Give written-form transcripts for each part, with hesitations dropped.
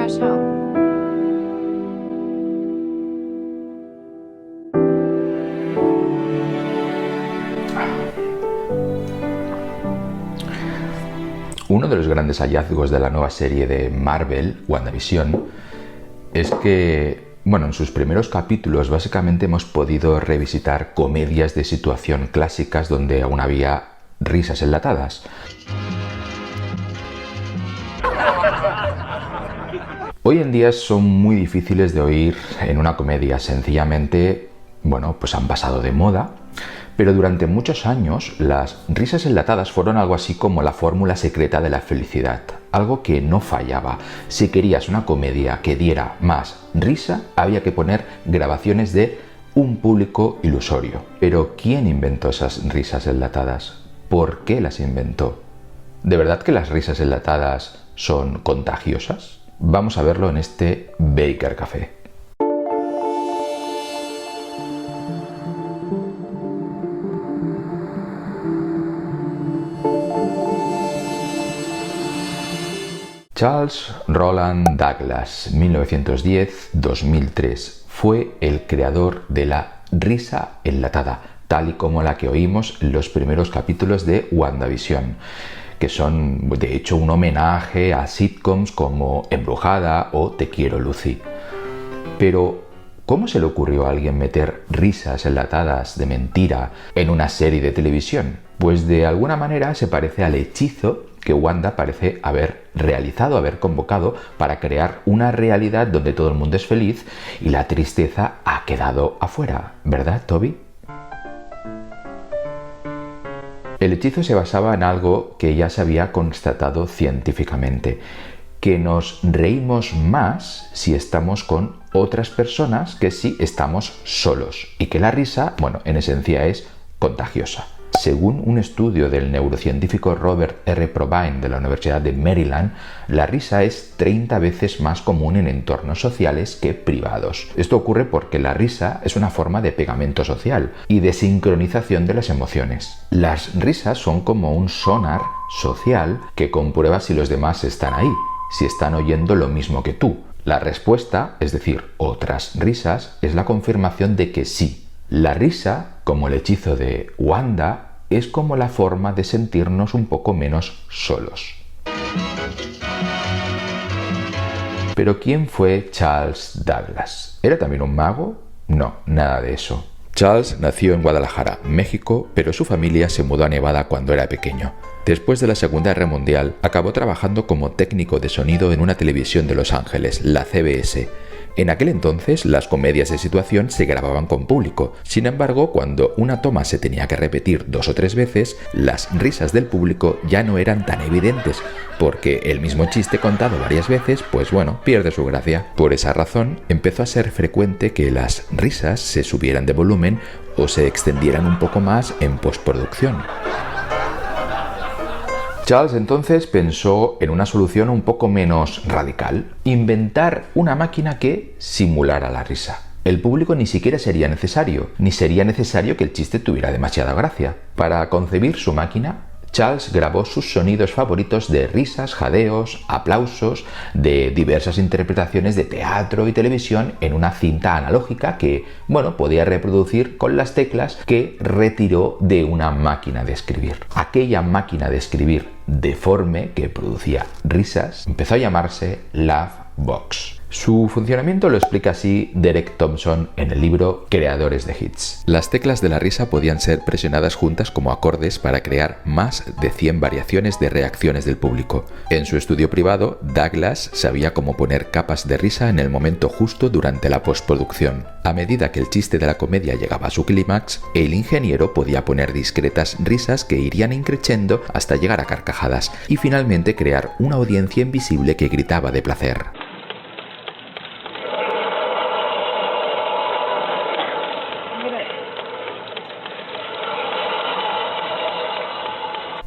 Fresh Home. Uno de los grandes hallazgos de la nueva serie de Marvel, WandaVision, es que, en sus primeros capítulos básicamente hemos podido revisitar comedias de situación clásicas donde aún había risas enlatadas. Hoy en día son muy difíciles de oír en una comedia, sencillamente, han pasado de moda. Pero durante muchos años las risas enlatadas fueron algo así como la fórmula secreta de la felicidad, algo que no fallaba. Si querías una comedia que diera más risa, había que poner grabaciones de un público ilusorio. Pero ¿quién inventó esas risas enlatadas? ¿Por qué las inventó? ¿De verdad que las risas enlatadas son contagiosas? Vamos a verlo en este Baker Café. Charles Roland Douglas, 1910-2003, fue el creador de la risa enlatada, tal y como la que oímos en los primeros capítulos de WandaVision, que son de hecho un homenaje a sitcoms como Embrujada o Te quiero, Lucy. Pero, ¿cómo se le ocurrió a alguien meter risas enlatadas de mentira en una serie de televisión? Pues de alguna manera se parece al hechizo que Wanda parece haber realizado, haber convocado para crear una realidad donde todo el mundo es feliz y la tristeza ha quedado afuera, ¿verdad, Toby? El hechizo se basaba en algo que ya se había constatado científicamente, que nos reímos más si estamos con otras personas que si estamos solos, y que la risa, en esencia es contagiosa. Según un estudio del neurocientífico Robert R. Provine de la Universidad de Maryland, la risa es 30 veces más común en entornos sociales que privados. Esto ocurre porque la risa es una forma de pegamento social y de sincronización de las emociones. Las risas son como un sonar social que comprueba si los demás están ahí, si están oyendo lo mismo que tú. La respuesta, es decir, otras risas, es la confirmación de que sí. La risa, como el hechizo de Wanda, es como la forma de sentirnos un poco menos solos. Pero ¿quién fue Charles Douglas? ¿Era también un mago? No, nada de eso. Charles nació en Guadalajara, México, pero su familia se mudó a Nevada cuando era pequeño. Después de la Segunda Guerra Mundial, acabó trabajando como técnico de sonido en una televisión de Los Ángeles, la CBS. En aquel entonces, las comedias de situación se grababan con público. Sin embargo, cuando una toma se tenía que repetir 2 o 3 veces, las risas del público ya no eran tan evidentes, porque el mismo chiste contado varias veces, pierde su gracia. Por esa razón, empezó a ser frecuente que las risas se subieran de volumen o se extendieran un poco más en postproducción. Charles entonces pensó en una solución un poco menos radical: inventar una máquina que simulara la risa. El público ni siquiera sería necesario, ni sería necesario que el chiste tuviera demasiada gracia. Para concebir su máquina, Charles grabó sus sonidos favoritos de risas, jadeos, aplausos, de diversas interpretaciones de teatro y televisión en una cinta analógica que, podía reproducir con las teclas que retiró de una máquina de escribir. Aquella máquina de escribir deforme que producía risas empezó a llamarse Laugh Box. Su funcionamiento lo explica así Derek Thompson en el libro Creadores de Hits. Las teclas de la risa podían ser presionadas juntas como acordes para crear más de 100 variaciones de reacciones del público. En su estudio privado, Douglas sabía cómo poner capas de risa en el momento justo durante la postproducción. A medida que el chiste de la comedia llegaba a su clímax, el ingeniero podía poner discretas risas que irían increciendo hasta llegar a carcajadas y finalmente crear una audiencia invisible que gritaba de placer.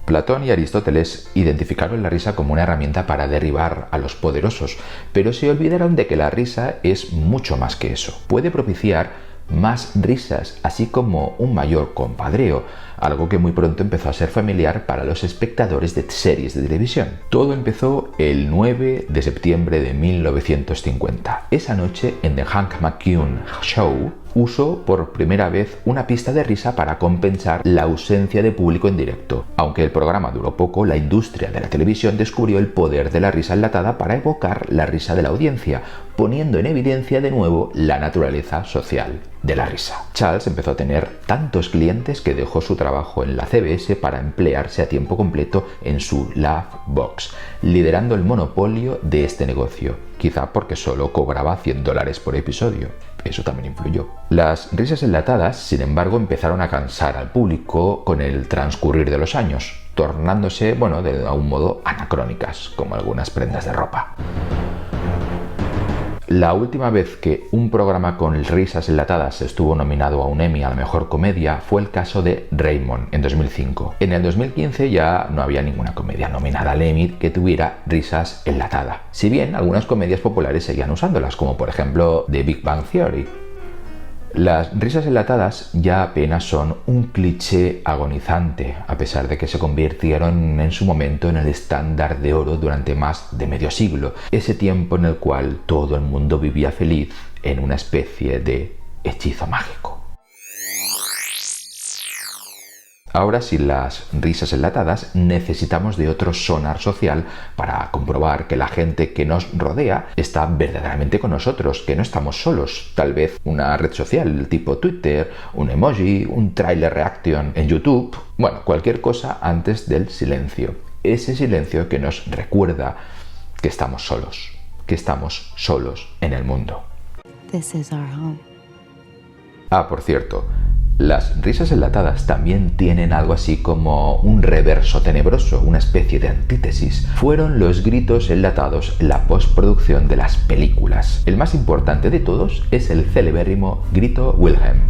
Platón y Aristóteles identificaron la risa como una herramienta para derribar a los poderosos, pero se olvidaron de que la risa es mucho más que eso. Puede propiciar más risas, así como un mayor compadreo, algo que muy pronto empezó a ser familiar para los espectadores de series de televisión. Todo empezó el 9 de septiembre de 1950. Esa noche, en The Hank McCune Show, usó por primera vez una pista de risa para compensar la ausencia de público en directo. Aunque el programa duró poco, la industria de la televisión descubrió el poder de la risa enlatada para evocar la risa de la audiencia, poniendo en evidencia de nuevo la naturaleza social de la risa. Charles empezó a tener tantos clientes que dejó su trabajo en la CBS para emplearse a tiempo completo en su Laugh Box, liderando el monopolio de este negocio, quizá porque solo cobraba $100 por episodio. Eso también influyó. Las risas enlatadas, sin embargo, empezaron a cansar al público con el transcurrir de los años, tornándose, de algún modo anacrónicas, como algunas prendas de ropa. La última vez que un programa con risas enlatadas estuvo nominado a un Emmy a la mejor comedia fue el caso de Raymond en 2005. En el 2015 ya no había ninguna comedia nominada al Emmy que tuviera risas enlatadas, si bien algunas comedias populares seguían usándolas, como por ejemplo The Big Bang Theory. Las risas enlatadas ya apenas son un cliché agonizante, a pesar de que se convirtieron en su momento en el estándar de oro durante más de medio siglo, ese tiempo en el cual todo el mundo vivía feliz en una especie de hechizo mágico. Ahora, sin las risas enlatadas, necesitamos de otro sonar social para comprobar que la gente que nos rodea está verdaderamente con nosotros, que no estamos solos. Tal vez una red social tipo Twitter, un emoji, un trailer reaction en YouTube, cualquier cosa antes del silencio. Ese silencio que nos recuerda que estamos solos en el mundo. This is our home. Por cierto, las risas enlatadas también tienen algo así como un reverso tenebroso, una especie de antítesis. Fueron los gritos enlatados en la postproducción de las películas. El más importante de todos es el celebérrimo grito Wilhelm.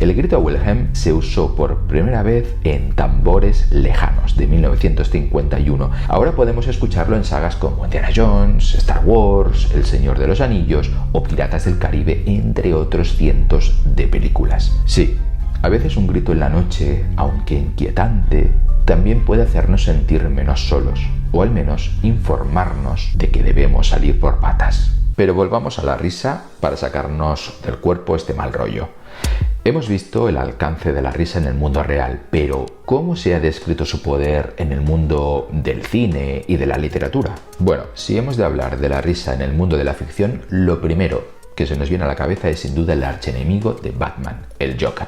El grito Wilhelm se usó por primera vez en Tambores lejanos de 1951. Ahora podemos escucharlo en sagas como Indiana Jones, Star Wars, El Señor de los Anillos o Piratas del Caribe, entre otros cientos de películas. Sí, a veces un grito en la noche, aunque inquietante, también puede hacernos sentir menos solos, o al menos informarnos de que debemos salir por patas. Pero volvamos a la risa para sacarnos del cuerpo este mal rollo. Hemos visto el alcance de la risa en el mundo real, pero ¿cómo se ha descrito su poder en el mundo del cine y de la literatura? Si hemos de hablar de la risa en el mundo de la ficción, lo primero que se nos viene a la cabeza es sin duda el archienemigo de Batman, el Joker.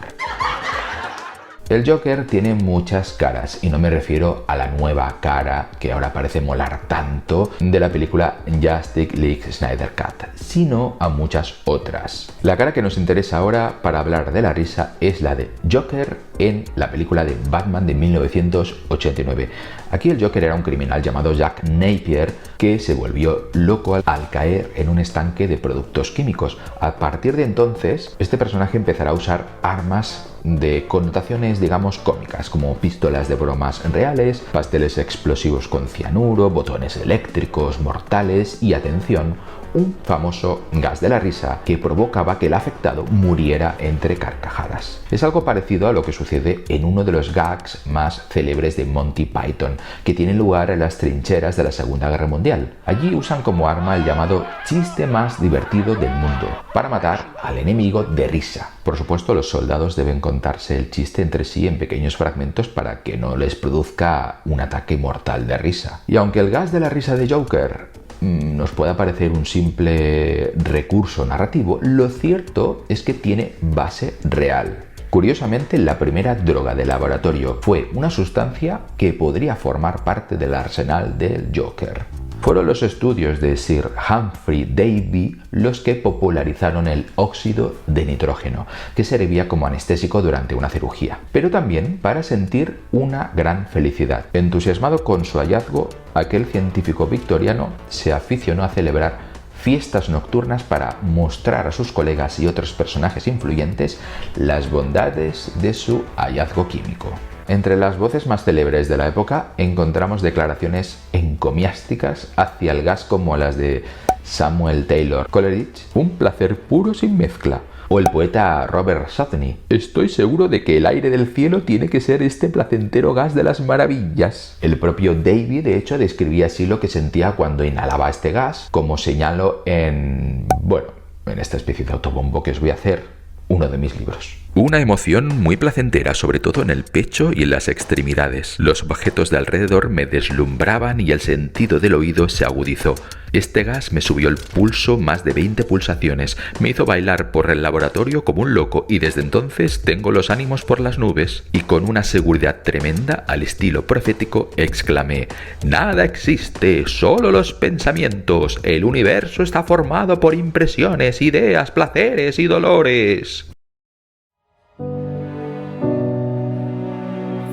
El Joker tiene muchas caras, y no me refiero a la nueva cara que ahora parece molar tanto de la película Justice League Snyder Cut, sino a muchas otras. La cara que nos interesa ahora para hablar de la risa es la de Joker en la película de Batman de 1989. Aquí el Joker era un criminal llamado Jack Napier que se volvió loco al caer en un estanque de productos químicos. A partir de entonces, este personaje empezará a usar armas de connotaciones, cómicas, como pistolas de bromas reales, pasteles explosivos con cianuro, botones eléctricos mortales y, atención, un famoso gas de la risa que provocaba que el afectado muriera entre carcajadas. Es algo parecido a lo que sucede en uno de los gags más célebres de Monty Python, que tiene lugar en las trincheras de la Segunda Guerra Mundial. Allí usan como arma el llamado chiste más divertido del mundo, para matar al enemigo de risa. Por supuesto, los soldados deben contarse el chiste entre sí en pequeños fragmentos para que no les produzca un ataque mortal de risa. Y aunque el gas de la risa de Joker nos pueda parecer un simple recurso narrativo, lo cierto es que tiene base real. Curiosamente, la primera droga de laboratorio fue una sustancia que podría formar parte del arsenal del Joker. Fueron los estudios de Sir Humphrey Davy los que popularizaron el óxido de nitrógeno, que servía como anestésico durante una cirugía, pero también para sentir una gran felicidad. Entusiasmado con su hallazgo, aquel científico victoriano se aficionó a celebrar fiestas nocturnas para mostrar a sus colegas y otros personajes influyentes las bondades de su hallazgo químico. Entre las voces más célebres de la época encontramos declaraciones encomiásticas hacia el gas como las de Samuel Taylor Coleridge: un placer puro sin mezcla, O el poeta Robert Southey: estoy seguro de que el aire del cielo tiene que ser este placentero gas de las maravillas. El propio Davy, de hecho, describía así lo que sentía cuando inhalaba este gas, como señalo en esta especie de autobombo que os voy a hacer, uno de mis libros. Una emoción muy placentera, sobre todo en el pecho y en las extremidades. Los objetos de alrededor me deslumbraban y el sentido del oído se agudizó. Este gas me subió el pulso más de 20 pulsaciones, me hizo bailar por el laboratorio como un loco y desde entonces tengo los ánimos por las nubes. Y con una seguridad tremenda, al estilo profético, exclamé: nada existe, solo los pensamientos. El universo está formado por impresiones, ideas, placeres y dolores.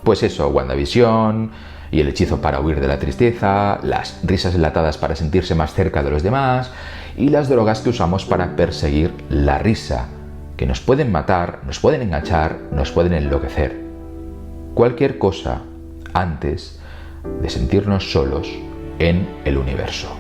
Pues eso, WandaVision y el hechizo para huir de la tristeza, las risas enlatadas para sentirse más cerca de los demás y las drogas que usamos para perseguir la risa, que nos pueden matar, nos pueden enganchar, nos pueden enloquecer. Cualquier cosa antes de sentirnos solos en el universo.